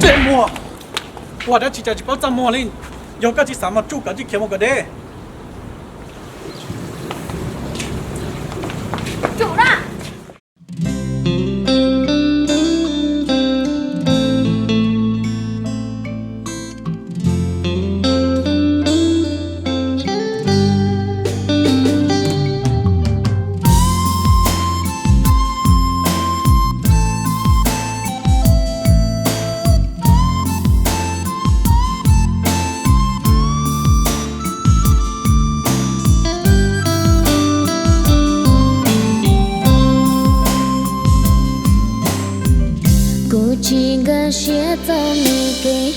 这么，我的去家去包怎么哩？有个去什么住个去看我个的。chủ đó chỉ ngờ sẽ tao mi cái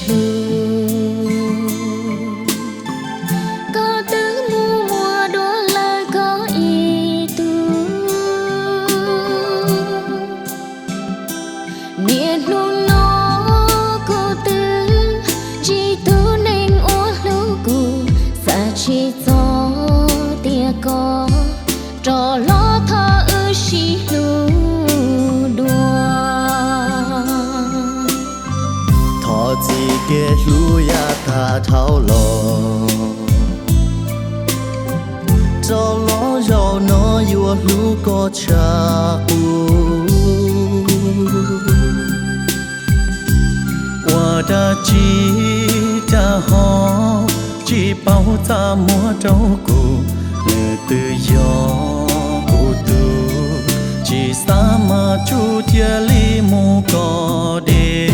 có tứ mua mua đó là có ý tu biết luôn nó có tứ chỉ tu nên ố lưu cụ xa chỉ cho tia có trò lo thơ ư xí lưu chỉ kể lu ya tha thao lo cho lo giàu nó yêu lu có cha wa da chỉ ta ho chỉ bao ta mua trâu cụ người tự do cụ tu chỉ sa mà chu tia li mu có để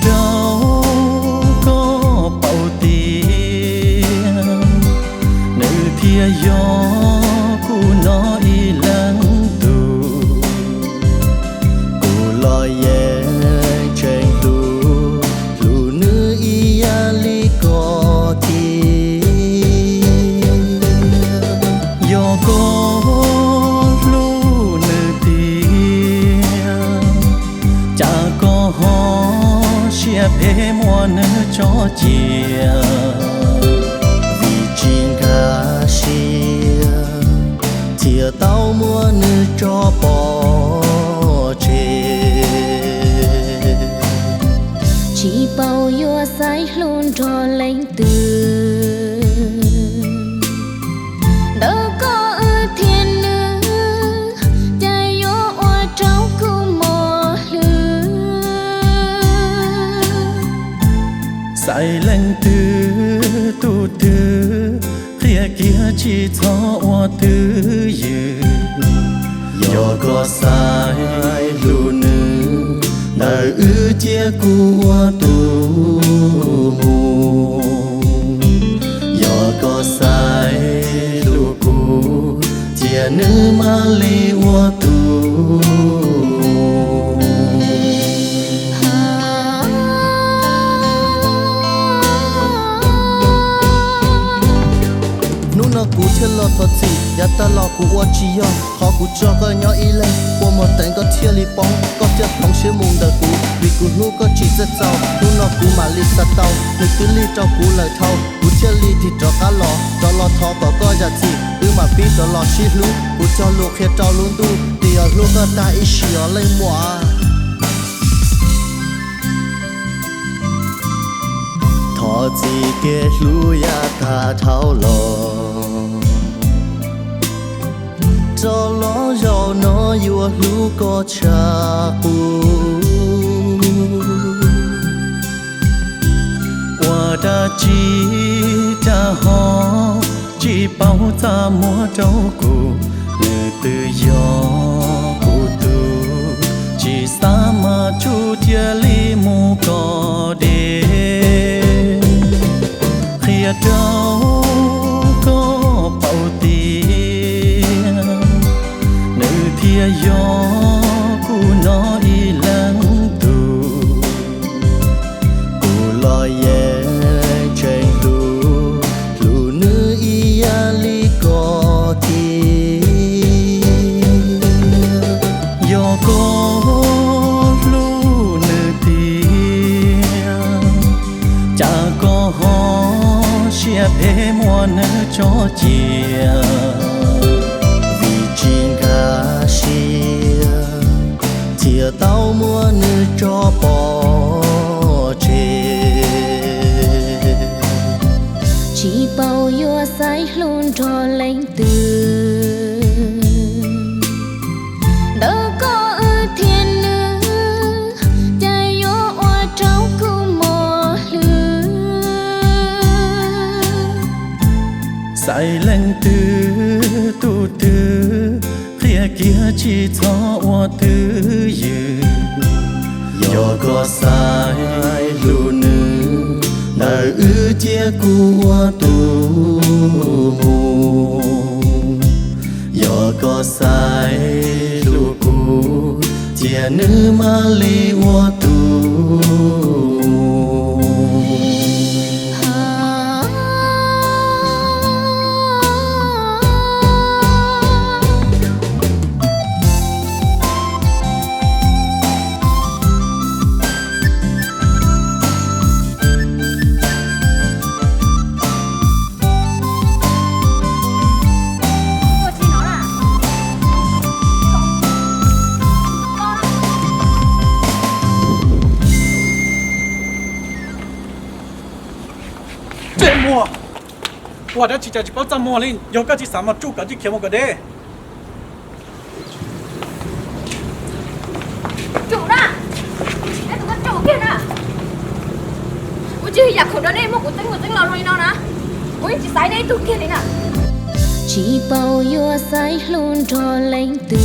đâu có bao tiền nữ thia gió cu nó y lắng tù cu lo ye trên lu nữ y ali có thi gió có lu nữ tia cha có ho chia phê mua nữ cho chia vì chính cả chia chia tao mua nữ cho bỏ chê chỉ bao yo sai luôn cho lên từ đâu có ư thiên nữ chạy yo oa trâu cứ mò lư sai lên từ tu từ kia kia chỉ cho oa từ dư yo có sai lu nữ đời ư chia cu oa tu mù yo có sai lu cu chia nữ ma li oa tu cú thiên lo thật gì, ya ta lo cú qua chi yo, họ cú cho cái nhỏ y lên, qua một tên có thiên li bóng, có chất bóng xế mùng đời cú, vì cú nu có chỉ rất giàu, nu nó cú mà li sát tàu, người cứ li cho cú lời thâu, cú thiên li thì cho cá lo thọ có giá trị, mà biết cho lo xí lú, cú cho luộc hết cho luôn tu, thì ở lúc có ta ít xí ở lên mùa. thọ chỉ kể lu ya tha thao lo cho lo giàu nó yêu lu có cha qua đã chỉ ta ho chỉ bao ta mua trâu cụ người tự do cụ tu chỉ sa mà chu tia li mu có để đâu có bao tiền nữ thia gió cu nó y lắng tù cu lo ye trên lu nữ y ali có thi gió có lu nữ tia cha có ho chia phê mua nữ cho chia vì chính cả chia chia tao mua nữ tia chỉ cho hoa thứ dự yo có sai lu nữ đời ư chia cu hoa tu mù yo có sai lu cu chia nữ ma li hoa tu这么，我的起家就包怎么哩？有个是什么煮个就看我个的。 Chủ đó. Em tụi con chủ kia nè. Ủa chứ giặc khổ đó đây một tính lò rồi nào nè. Ủa chỉ sai đây tụi kia này nè. chỉ bao nhiêu sai luôn cho lãnh từ